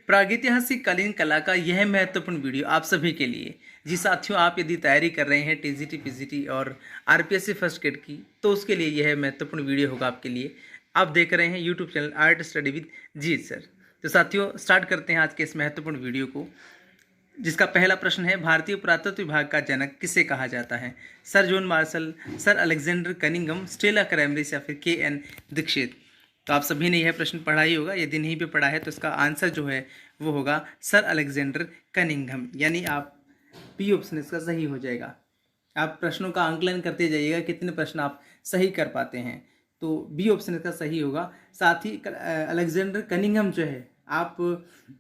प्रागैतिहासिक कालीन कला का यह महत्वपूर्ण वीडियो आप सभी के लिए। जी साथियों, आप यदि तैयारी कर रहे हैं टीजीटी, पीजीटी और आरपीएससी फर्स्ट ग्रेड की, तो उसके लिए यह महत्वपूर्ण वीडियो होगा आपके लिए। आप देख रहे हैं YouTube channel art study with Jeet sir. तो साथियों, स्टार्ट करते हैं आज के इस महत्वपूर्ण वीडियो को, जिसका पहला प्रश्न है, भारतीय पुरातत्व विभाग का जनक किसे कहा जाता है? Sir John Marshall, sir Alexander Cunningham, Stella Kramrisch या फिर के.एन. दीक्षित। तो आप सभी ने यह प्रश्न पढ़ा ही होगा। यदि नहीं भी पढ़ा है तो इसका आंसर जो है वो होगा सर अलेक्जेंडर कनिंघम, यानी आप बी ऑप्शन इसका सही हो जाएगा। आप प्रश्नों का आंकलन करते जाइएगा, कितने प्रश्न आप सही कर पाते हैं, तो बी ऑप्शन इसका सही होगा। साथ ही अलेक्जेंडर कनिंघम जो है, आप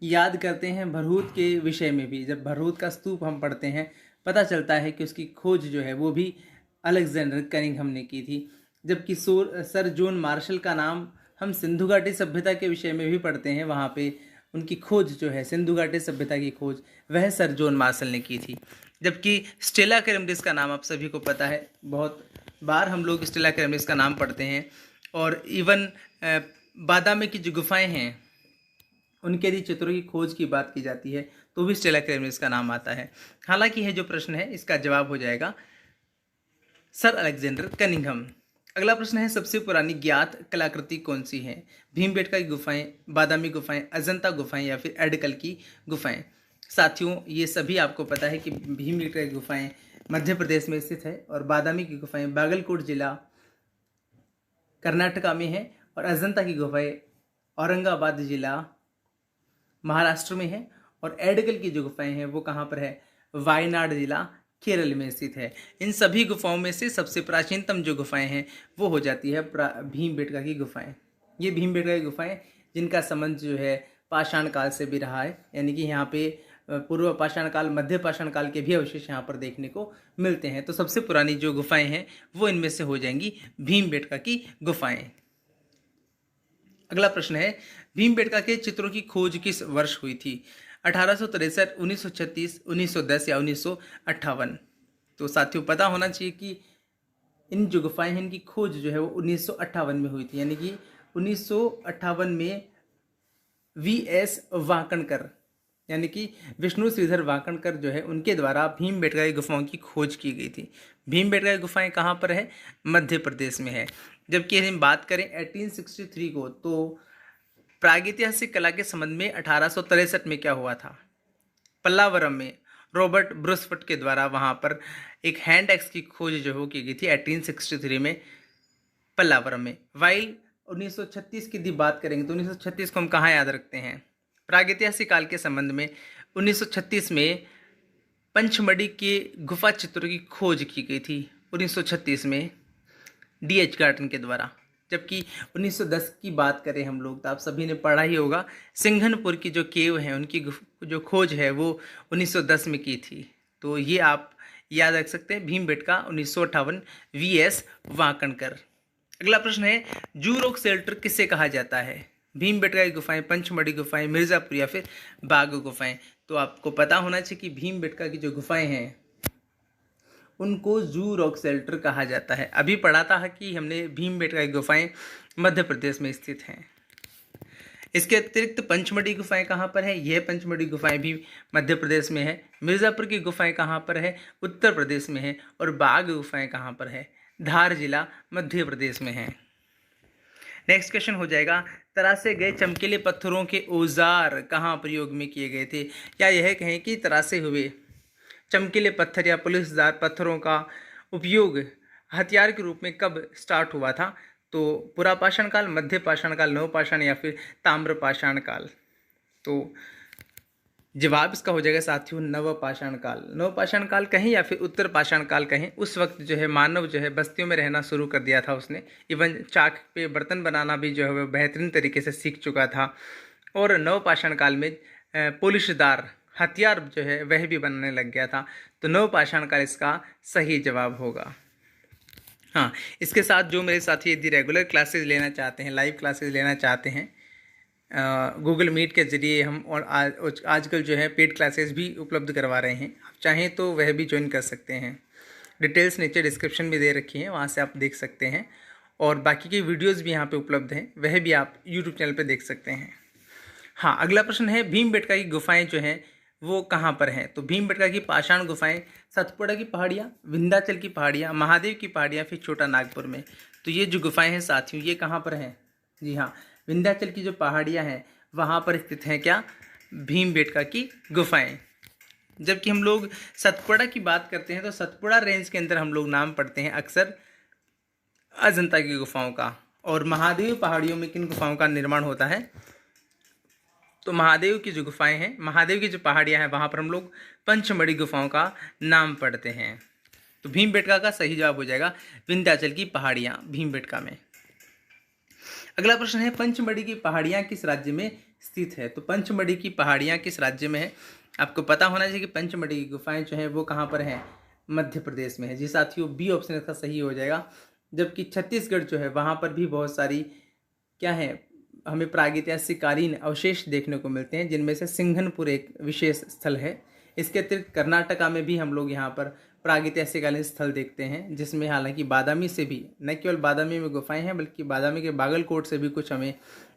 याद करते हैं भरहूत के विषय में भी, जब भरहूत का स्तूप हम पढ़ते हैं पता चलता है कि उसकी खोज जो है वो भी अलेक्जेंडर कनिंघम ने की थी। जबकि सर जॉन मार्शल का नाम हम सिंधु घाटी सभ्यता के विषय में भी पढ़ते हैं, वहाँ पे उनकी खोज जो है, सिंधु घाटी सभ्यता की खोज, वह सर जॉन मार्शल ने की थी। जबकि स्टेला क्रैमरिस का नाम आप सभी को पता है, बहुत बार हम लोग स्टेला क्रैमरिस का नाम पढ़ते हैं। और इवन बादामी की जो गुफाएं हैं उनके यदि चित्रों की खोज की बात की जाती है तो भी स्टेला क्रैमरिस का नाम आता है। हालांकि यह जो प्रश्न है इसका जवाब हो जाएगा सर अलेक्जेंडर कनिंघम। अगला प्रश्न है, सबसे पुरानी ज्ञात कलाकृति कौन सी है? भीमबेटका की गुफाएं, बादामी गुफाएं, अजंता गुफाएं या फिर एडकल की गुफाएं। साथियों, ये सभी आपको पता है कि भीमबेटका की गुफाएं मध्य प्रदेश में स्थित है और बादामी की गुफाएं बागलकोट जिला कर्नाटका में है और अजंता की गुफाएं औरंगाबाद जिला महाराष्ट्र में है और एडकल की जो गुफाएं हैं वो कहाँ पर है? वायनाड जिला केरल में स्थित है। इन सभी गुफाओं में से सबसे प्राचीनतम जो गुफाएं हैं वो हो जाती है भीमबेटका की गुफाएं। ये भीमबेटका की गुफाएं जिनका संबंध जो है पाषाण काल से भी रहा है, यानी कि यहाँ पे पूर्व पाषाण काल, मध्य पाषाण काल के भी अवशेष यहाँ पर देखने को मिलते हैं। तो सबसे पुरानी जो गुफाएं हैं वो इनमें से हो जाएंगी भीमबेटका की गुफाएं। अगला प्रश्न है, भीमबेटका के चित्रों की खोज किस वर्ष हुई थी? 1863, 1936, 1910 या 1958। तो साथियों, पता होना चाहिए कि इन जो गुफाएं हैं इनकी खोज जो है वो 1958 में हुई थी, यानी कि 1958 में वी.एस. वाकणकर, यानी कि विष्णु श्रीधर वाकणकर जो है उनके द्वारा भीमबेटका की गुफाओं की खोज की गई थी। भीमबेटका की गुफाएं कहाँ पर है? मध्य प्रदेश में है। जबकि हम बात करें 1863 को, तो प्रागैतिहासिक कला के संबंध में 1863 में क्या हुआ था? पल्लावरम में रॉबर्ट ब्रुसफट के द्वारा वहाँ पर एक हैंड एक्स की खोज जो हो की गई थी 1863 में पल्लावरम में। वाइल 1936 की यदि बात करेंगे तो 1936 को हम कहाँ याद रखते हैं? प्रागैतिहासिक काल के संबंध में 1936 में पंचमढ़ी के गुफा चित्रों की खोज की गई थी 1936 में D.H. गार्टन के द्वारा। जबकि 1910 की बात करें हम लोग तो आप सभी ने पढ़ा ही होगा, सिंघनपुर की जो केव है उनकी जो खोज है वो 1910 में की थी। तो ये आप याद रख सकते हैं, भीमबेटका 1958, V.S. वाकणकर। अगला प्रश्न है, जू रॉक शेल्टर किसे कहा जाता है? भीमबेटका की गुफाएं, पंचमढ़ी गुफाएं, मिर्जापुर या फिर बाग गुफाएं। तो आपको पता होना चाहिए कि भीमबेटका की जो गुफाएं हैं उनको जू रॉक शेल्टर कहा जाता है। अभी पढ़ा था कि हमने भीमबेटका की गुफाएं मध्य प्रदेश में स्थित हैं। इसके अतिरिक्त पंचमढ़ी गुफाएं कहाँ पर है? यह पंचमढ़ी गुफाएं भी मध्य प्रदेश में है। मिर्ज़ापुर की गुफाएं कहाँ पर है? उत्तर प्रदेश में है। और बाग गुफाएं कहाँ पर है? धार जिला मध्य प्रदेश में है। नेक्स्ट क्वेश्चन हो जाएगा, तरासे गए चमकीले पत्थरों के औजार कहाँ प्रयोग में किए गए थे? या यह कहें कि तरासे हुए चमकीले पत्थर या पुलिसदार पत्थरों का उपयोग हथियार के रूप में कब स्टार्ट हुआ था? तो पुरापाषाण काल, मध्य पाषाण काल, नवपाषाण या फिर ताम्रपाषाण काल। तो जवाब इसका हो जाएगा साथियों नवपाषाण काल। नवपाषाण काल कहें या फिर उत्तर पाषाण काल कहें, उस वक्त जो है मानव जो है बस्तियों में रहना शुरू कर दिया था उसने। इवन चाक पे बर्तन बनाना भी जो है वह बेहतरीन तरीके से सीख चुका था। और नवपाषाण काल में पुलिसदार हथियार जो है वह भी बनने लग गया था। तो नवपाषाण काल इसका सही जवाब होगा। हाँ, इसके साथ जो मेरे साथी यदि रेगुलर क्लासेस लेना चाहते हैं, लाइव क्लासेस लेना चाहते हैं गूगल मीट के ज़रिए, हम और आजकल जो है पेड क्लासेस भी उपलब्ध करवा रहे हैं। आप चाहें तो वह भी ज्वाइन कर सकते हैं। डिटेल्स नीचे डिस्क्रिप्शन में दे रखी हैं, वहाँ से आप देख सकते हैं। और बाकी की वीडियोस भी यहाँ पे उपलब्ध हैं, वह भी आप यूट्यूब चैनल पे देख सकते हैं। हाँ, अगला प्रश्न है भीमबेटका की गुफाएं जो हैं वो कहाँ पर हैं? तो भीमबेटका की पाषाण गुफाएं सतपुड़ा की पहाड़ियाँ, विंध्याचल की पहाड़ियाँ, महादेव की पहाड़ियाँ, फिर छोटा नागपुर में। तो ये जो गुफाएं हैं साथियों, ये कहाँ पर हैं? जी हाँ, विंध्याचल की जो पहाड़ियाँ हैं वहाँ पर स्थित हैं क्या? भीमबेटका की गुफाएं। जबकि हम लोग सतपुड़ा की बात करते हैं तो सतपुड़ा रेंज के अंदर हम लोग नाम पढ़ते हैं अक्सर अजंता की गुफाओं का। और महादेव पहाड़ियों में किन गुफाओं का निर्माण होता है? तो महादेव की जो गुफाएं हैं, महादेव की जो पहाड़ियां हैं, वहां पर हम लोग पंचमढ़ी गुफाओं का नाम पढ़ते हैं। तो भीमबेटका का सही जवाब हो जाएगा विंध्याचल की पहाड़ियां भीमबेटका में। अगला प्रश्न है पंचमढ़ी की पहाड़ियां किस राज्य में स्थित है? तो पंचमढ़ी की पहाड़ियां किस राज्य में है? आपको पता होना चाहिए कि पंचमढ़ी की गुफाएं जो है वो कहाँ पर हैं? मध्य प्रदेश में है। जी साथियों, बी ऑप्शन इसका सही हो जाएगा। जबकि छत्तीसगढ़ जो है वहाँ पर भी बहुत सारी क्या है, हमें प्रागैतिहासिककालीन अवशेष देखने को मिलते हैं, जिनमें से सिंघनपुर एक विशेष स्थल है। इसके अतिरिक्त कर्नाटका में भी हम लोग यहाँ पर प्रागैतिहासिककालीन स्थल देखते हैं, जिसमें हालांकि बादामी से भी, न केवल बादामी में गुफाएं हैं बल्कि बादामी के बागलकोट से भी कुछ हमें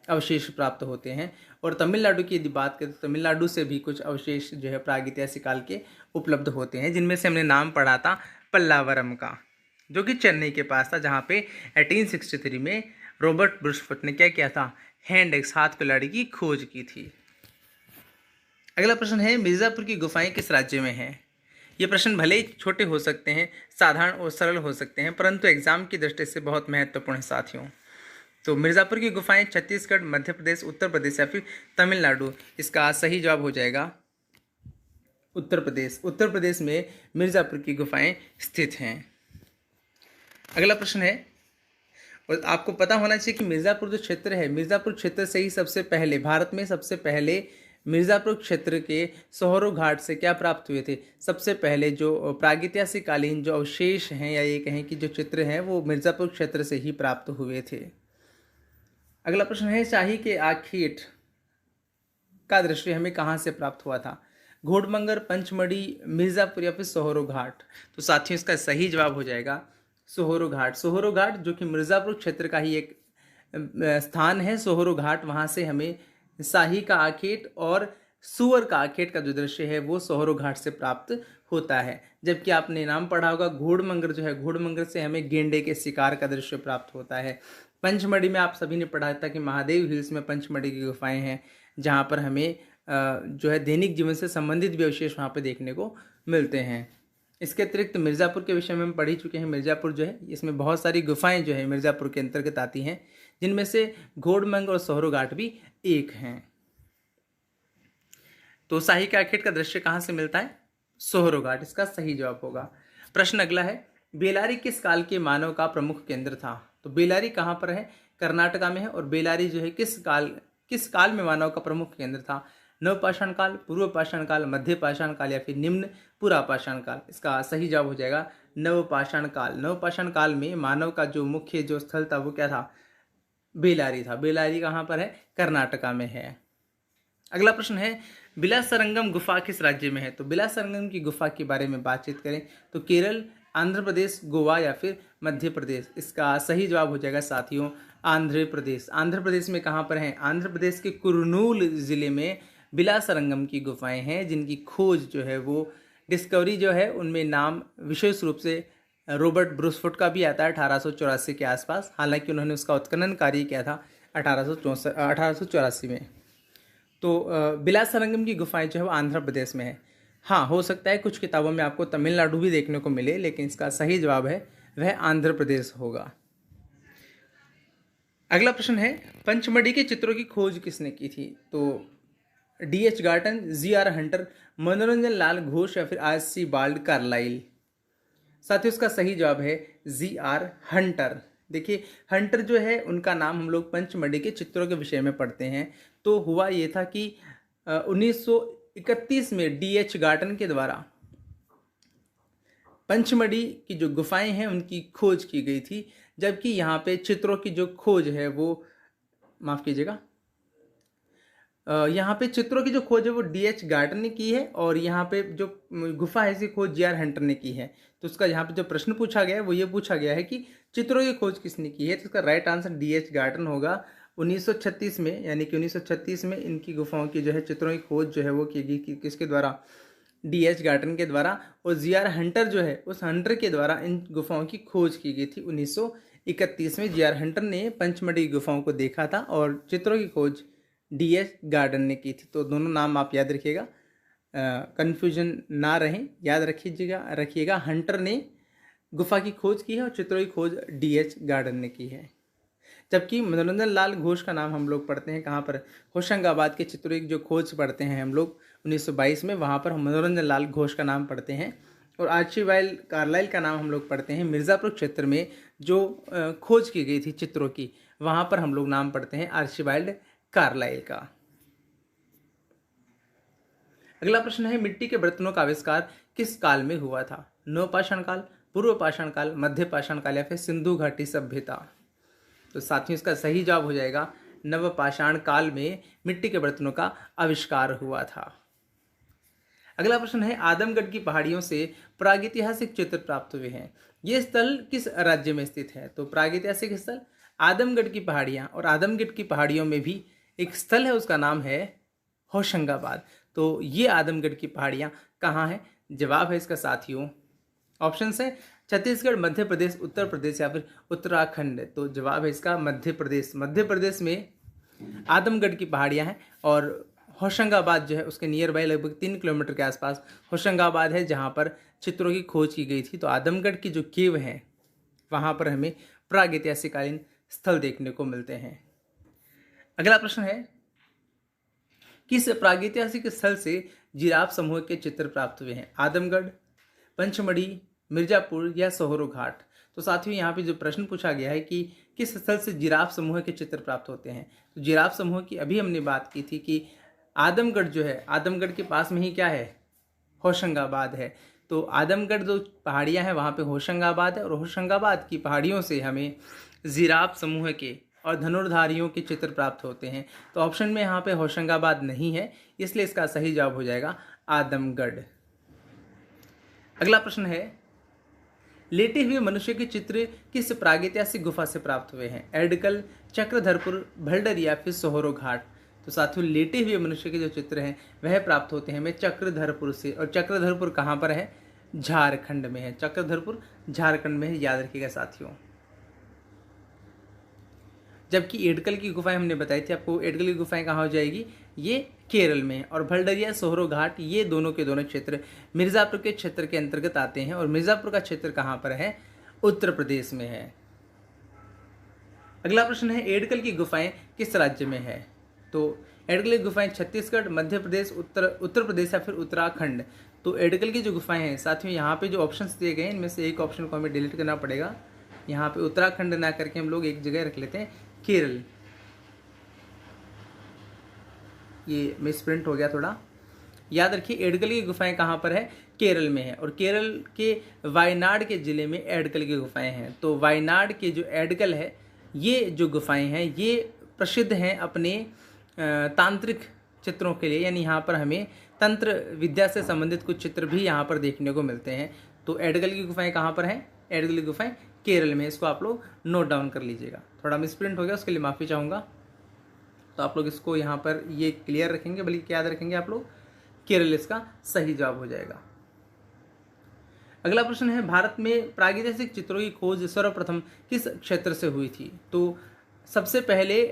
अवशेष प्राप्त होते हैं। और तमिलनाडु की यदि बात करें तो तमिलनाडु से भी कुछ अवशेष जो है प्रागैतिहासिक काल के उपलब्ध होते हैं, जिनमें से हमने नाम पढ़ा था पल्लावरम का, जो कि चेन्नई के पास था, जहाँ पे 1863 में रॉबर्ट ब्रुसफुट ने क्या किया था? हैंड एक्स, हाथ कुल्हाड़ी की खोज की थी। अगला प्रश्न है मिर्ज़ापुर की गुफाएं किस राज्य में हैं? ये प्रश्न भले ही छोटे हो सकते हैं, साधारण और सरल हो सकते हैं, परंतु एग्जाम की दृष्टि से बहुत महत्वपूर्ण है साथियों। तो मिर्ज़ापुर की गुफाएं छत्तीसगढ़, मध्य प्रदेश, उत्तर प्रदेश या फिर तमिलनाडु? इसका सही जवाब हो जाएगा उत्तर प्रदेश। उत्तर प्रदेश में मिर्ज़ापुर की गुफाएं स्थित हैं। अगला प्रश्न है, और आपको पता होना चाहिए कि मिर्ज़ापुर जो क्षेत्र है, मिर्ज़ापुर क्षेत्र से ही सबसे पहले, भारत में सबसे पहले मिर्ज़ापुर क्षेत्र के सोहरो घाट से क्या प्राप्त हुए थे? सबसे पहले जो प्रागैतिहासिक कालीन जो अवशेष हैं, या ये कहें कि जो चित्र हैं, वो मिर्ज़ापुर क्षेत्र से ही प्राप्त हुए थे। अगला प्रश्न है शाही के आखेट का दृश्य हमें कहाँ से प्राप्त हुआ था? घोड़मंगर, पंचमढ़ी, मिर्ज़ापुर या फिर सोहरो घाट? तो साथियों इसका सही जवाब हो जाएगा सोहरो घाट। सोहरो घाट जो कि मिर्ज़ापुर क्षेत्र का ही एक स्थान है, सोहरो घाट, वहाँ से हमें शाही का आखेट और सुअर का आखेट का जो दृश्य है वो सोहरो घाट से प्राप्त होता है। जबकि आपने नाम पढ़ा होगा घोड़मंगर जो है, घोड़मंगर से हमें गेंडे के शिकार का दृश्य प्राप्त होता है। पंचमढ़ी में आप सभी ने पढ़ा था कि महादेव हिल्स में पंचमढ़ी की गुफाएं हैं, जहाँ पर हमें जो है दैनिक जीवन से संबंधित भी अवशेष वहाँ पर देखने को मिलते हैं। इसके अतिरिक्त मिर्ज़ापुर के विषय में हम पढ़ ही चुके हैं। मिर्ज़ापुर जो है, इसमें बहुत सारी गुफाएं जो है मिर्ज़ापुर के अंतर्गत आती हैं, जिनमें से घोड़मंग और सोहरो घाट भी एक हैं। तो शाही के आखेट का दृश्य कहाँ से मिलता है? सोहरो घाट, इसका सही जवाब होगा। प्रश्न अगला है बेलारी किस काल के मानव का प्रमुख केंद्र था? तो बेलारी कहाँ पर है? कर्नाटका में है। और बेलारी जो है किस काल में मानव का प्रमुख केंद्र था? नवपाषाण काल, पूर्व पाषाण काल, मध्य पाषाण काल या फिर निम्न पुरापाषाण काल? इसका सही जवाब हो जाएगा नवपाषाण काल। नवपाषाण काल में मानव का जो मुख्य जो स्थल था वो क्या था? बेलारी था। बेलारी कहाँ पर है? कर्नाटका में है। अगला प्रश्न है बिलासरंगम गुफा किस राज्य में है? तो बिलासरंगम की गुफा के बारे में बातचीत करें तो केरल, आंध्र प्रदेश, गोवा या फिर मध्य प्रदेश? इसका सही जवाब हो जाएगा साथियों आंध्र प्रदेश। आंध्र प्रदेश में कहाँ पर है? आंध्र प्रदेश के कुरनूल जिले में बिलासरंगम की गुफाएं हैं, जिनकी खोज जो है वो डिस्कवरी जो है उनमें नाम विशेष रूप से रॉबर्ट ब्रुसफुट का भी आता है 1884 के आसपास। हालांकि उन्होंने उसका उत्खनन कार्य किया था 1884 में। तो बिलासरंगम की गुफाएं जो है वो आंध्र प्रदेश में है। हाँ, हो सकता है कुछ किताबों में आपको तमिलनाडु भी देखने को मिले, लेकिन इसका सही जवाब है वह आंध्र प्रदेश होगा। अगला प्रश्न है पंचमढ़ी के चित्रों की खोज किसने की थी? तो D.H. गार्टन, G.R. हंटर, मनोरंजन लाल घोष या फिर R.C. Bald Carlyle? साथियों इसका सही जवाब है G.R. हंटर। देखिए हंटर जो है उनका नाम हम लोग पंचमढ़ी के चित्रों के विषय में पढ़ते हैं। तो हुआ ये था कि 1931 में D.H. गार्टन के द्वारा पंचमढ़ी की जो गुफाएं हैं उनकी खोज की गई थी। जबकि यहाँ पे चित्रों की जो खोज है वो, माफ़ कीजिएगा, यहाँ पे चित्रों की जो खोज है वो D.H. गार्टन ने की है, और यहाँ पे जो गुफा है इसकी खोज G.R. हंटर ने की है। तो उसका यहाँ पे जो प्रश्न पूछा गया है वो ये पूछा गया है कि चित्रों की खोज किसने की है? तो इसका राइट आंसर D.H. गार्टन होगा। 1936 में, यानी कि 1936 में इनकी गुफाओं की जो है चित्रों की खोज जो है वो की गई कि किसके द्वारा, D.H. गार्टन के द्वारा, और G.R. हंटर जो है उस हंटर के द्वारा इन गुफाओं की खोज की गई थी। 1931 में G.R. हंटर ने पंचमढ़ी गुफाओं को देखा था और चित्रों की खोज D.H. गार्डन ने की थी। तो दोनों नाम आप याद रखिएगा, कन्फ्यूजन ना रहें, याद रखिएगा हंटर ने गुफा की खोज की है और चित्रों की खोज D.H. गार्डन ने की है। जबकि मनोरंजन लाल घोष का नाम हम लोग पढ़ते हैं कहाँ पर, होशंगाबाद के चित्रों की जो खोज पढ़ते हैं हम लोग 1922 में, वहाँ पर हम मनोरंजन लाल घोष का नाम पढ़ते हैं। और आर्चीबाइल्ड कार्लाइल का नाम हम लोग पढ़ते हैं मिर्ज़ापुर क्षेत्र में जो खोज की गई थी चित्रों की, वहाँ पर हम लोग नाम पढ़ते हैं आर्चीबाइल्ड कार्लाइल का। अगला प्रश्न है, मिट्टी के बर्तनों का आविष्कार किस काल में हुआ था? नवपाषाण काल, पूर्व पाषाण काल, मध्य पाषाण काल या फिर सिंधु घाटी सभ्यता? तो साथियों इसका सही जवाब हो जाएगा नवपाषाण काल में मिट्टी के बर्तनों का आविष्कार हुआ था। अगला प्रश्न है, आदमगढ़ की पहाड़ियों से प्रागैतिहासिक चित्र प्राप्त हुए हैं, ये स्थल किस राज्य में स्थित है? तो प्रागैतिहासिक स्थल आदमगढ़ की पहाड़ियाँ, और आदमगढ़ की पहाड़ियों में भी एक स्थल है उसका नाम है होशंगाबाद। तो ये आदमगढ़ की पहाड़ियाँ कहाँ हैं? जवाब है इसका साथियों, ऑप्शन है छत्तीसगढ़, मध्य प्रदेश, उत्तर प्रदेश या फिर उत्तराखंड। तो जवाब है इसका मध्य प्रदेश। मध्य प्रदेश में आदमगढ़ की पहाड़ियाँ हैं और होशंगाबाद जो है उसके नियर बाय लगभग 3 किलोमीटर के आसपास होशंगाबाद है जहाँ पर चित्रों की खोज की गई थी। तो आदमगढ़ की जो केव हैं वहाँ पर हमें प्रागैतिहासिककालीन स्थल देखने को मिलते हैं। अगला प्रश्न है, किस प्रागैतिहासिक स्थल से जिराफ समूह के चित्र प्राप्त हुए हैं? आदमगढ़, पंचमढ़ी, मिर्जापुर या सोहरो घाट? तो साथियों यहाँ पे जो प्रश्न पूछा गया है कि किस स्थल से जिराफ समूह के चित्र प्राप्त होते हैं, तो जिराफ समूह की अभी हमने बात की थी कि आदमगढ़ जो है, आदमगढ़ के पास में ही क्या है, होशंगाबाद है। तो आदमगढ़ जो पहाड़ियाँ हैं वहाँ पे होशंगाबाद है और होशंगाबाद की पहाड़ियों से हमें जिराफ समूह के और धनुर्धारियों के चित्र प्राप्त होते हैं। तो ऑप्शन में यहाँ पे होशंगाबाद नहीं है, इसलिए इसका सही जवाब हो जाएगा आदमगढ़। अगला प्रश्न है, लेटे हुए मनुष्य के चित्र किस प्रागैतिहासिक गुफा से प्राप्त हुए हैं? एडकल, चक्रधरपुर, भल्डर या फिर सोहरो घाट? तो साथियों लेटे हुए मनुष्य के जो चित्र हैं वह प्राप्त होते हैं हमें चक्रधरपुर से, और चक्रधरपुर कहाँ पर है? झारखंड में है। चक्रधरपुर झारखंड में है, याद रखिएगा साथियों। जबकि एडकल की गुफाएं हमने बताई थी आपको, एडकल की गुफाएं कहाँ हो जाएगी, ये केरल में है। और भल्डरिया, सोहरो घाट ये दोनों के दोनों क्षेत्र मिर्ज़ापुर के क्षेत्र के अंतर्गत आते हैं, और मिर्ज़ापुर का क्षेत्र कहाँ पर है? उत्तर प्रदेश में है। अगला प्रश्न है, एडकल की गुफाएं किस राज्य में है? तो एडकल की गुफाएं छत्तीसगढ़, मध्य प्रदेश, उत्तर प्रदेश या फिर उत्तराखंड? तो एडकल की जो गुफाएं हैं साथियों, यहाँ पे जो ऑप्शंस दिए गए हैं इनमें से एक ऑप्शन को हमें डिलीट करना पड़ेगा। यहाँ पे उत्तराखंड ना करके हम लोग एक जगह रख लेते हैं केरल। ये मिसप्रिंट हो गया थोड़ा, याद रखिए एडकल की गुफाएं कहाँ पर है? केरल में है। और केरल के वायनाड के ज़िले में एडकल की गुफाएं हैं। तो वायनाड के जो एडकल है, ये जो गुफाएं हैं ये प्रसिद्ध हैं अपने तांत्रिक चित्रों के लिए, यानी यहाँ पर हमें तंत्र विद्या से संबंधित कुछ चित्र भी यहाँ पर देखने को मिलते हैं। तो एडकल की गुफाएं कहाँ पर हैं? एडकल की गुफाएं केरल में। इसको आप लोग नोट डाउन कर लीजिएगा। थोड़ा मिसप्रिंट हो गया, उसके लिए माफ़ी चाहूँगा। तो आप लोग इसको यहाँ पर ये क्लियर रखेंगे, बल्कि याद रखेंगे आप लोग, केरल इसका सही जवाब हो जाएगा। अगला प्रश्न है, भारत में प्रागैतिहासिक चित्रों की खोज सर्वप्रथम किस क्षेत्र से हुई थी? तो सबसे पहले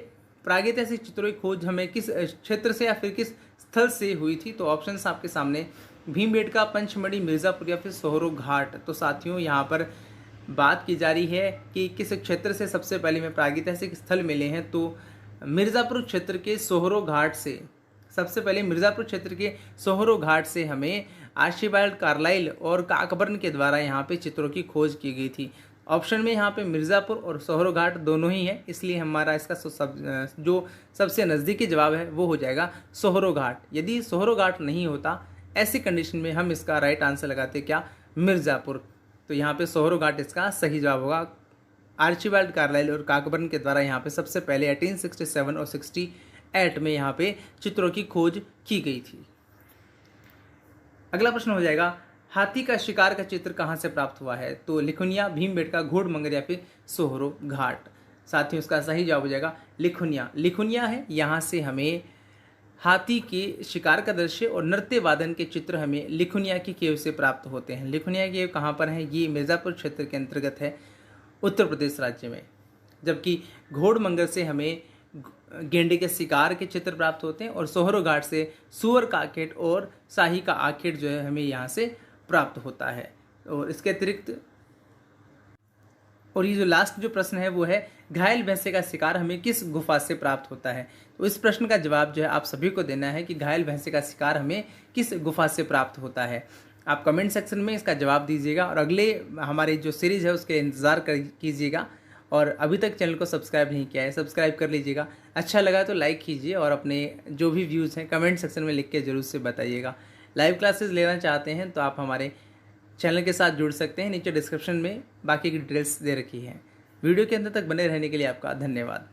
प्रागैतिहासिक चित्रों की खोज हमें किस क्षेत्र से या फिर किस स्थल से हुई थी? तो ऑप्शंस आपके सामने भीमबेटका, पंचमढ़ी, मिर्ज़ापुर या फिर सोहरो घाट। तो साथियों यहाँ पर बात की जा रही है कि किस क्षेत्र से सबसे पहले में प्रागैतिहासिक स्थल मिले हैं। तो मिर्ज़ापुर क्षेत्र के सोहरो घाट से, सबसे पहले मिर्ज़ापुर क्षेत्र के सोहरो घाट से हमें आर्चीबाइल्ड कार्लाइल और काकबर्न के द्वारा यहाँ पे चित्रों की खोज की गई थी। ऑप्शन में यहाँ पे मिर्ज़ापुर और सोहरो घाट दोनों ही है, इसलिए हमारा इसका जो सबसे नज़दीकी जवाब है वो हो जाएगा सोहरो घाट। यदि सोहरो घाट नहीं होता, ऐसी कंडीशन में हम इसका राइट आंसर लगाते क्या? मिर्ज़ापुर। तो यहाँ पे सोहरो घाट इसका सही जवाब होगा। आर्चीबाइल्ड कार्लाइल और काकबर्न के द्वारा यहाँ पे सबसे पहले 1867 और 68 में यहाँ पे चित्रों की खोज की गई थी। अगला प्रश्न हो जाएगा, हाथी का शिकार का चित्र कहाँ से प्राप्त हुआ है? तो लिखुनिया, भीमबेटका, घोड़मंगर या फिर सोहरो घाट? साथ ही उसका सही जवाब हो जाएगा लिखुनिया। लिखुनिया है, यहाँ से हमें हाथी के शिकार का दृश्य और नृत्य वादन के चित्र हमें लिखुनिया की केव से प्राप्त होते हैं। लिखुनिया की केव कहाँ पर है? ये मिर्ज़ापुर क्षेत्र के अंतर्गत है, उत्तर प्रदेश राज्य में। जबकि घोड़मंगर से हमें गेंडे के शिकार के चित्र प्राप्त होते हैं और सोहरो घाट से सुअर का आखेट और शाही का आखेट जो है हमें यहाँ से प्राप्त होता है। और इसके अतिरिक्त और ये जो लास्ट जो प्रश्न है वो है घायल भैंसे का शिकार हमें किस गुफा से प्राप्त होता है? तो इस प्रश्न का जवाब जो है आप सभी को देना है कि घायल भैंसे का शिकार हमें किस गुफा से प्राप्त होता है। आप कमेंट सेक्शन में इसका जवाब दीजिएगा और अगले हमारी जो सीरीज़ है उसके इंतज़ार कीजिएगा। और अभी तक चैनल को सब्सक्राइब नहीं किया है, सब्सक्राइब कर लीजिएगा। अच्छा लगा तो लाइक कीजिए और अपने जो भी व्यूज़ हैं कमेंट सेक्शन में लिख के ज़रूर से बताइएगा। लाइव क्लासेस लेना चाहते हैं तो आप हमारे चैनल के साथ जुड़ सकते हैं। नीचे डिस्क्रिप्शन में बाकी की डिटेल्स दे रखी है। वीडियो के अंत तक बने रहने के लिए आपका धन्यवाद।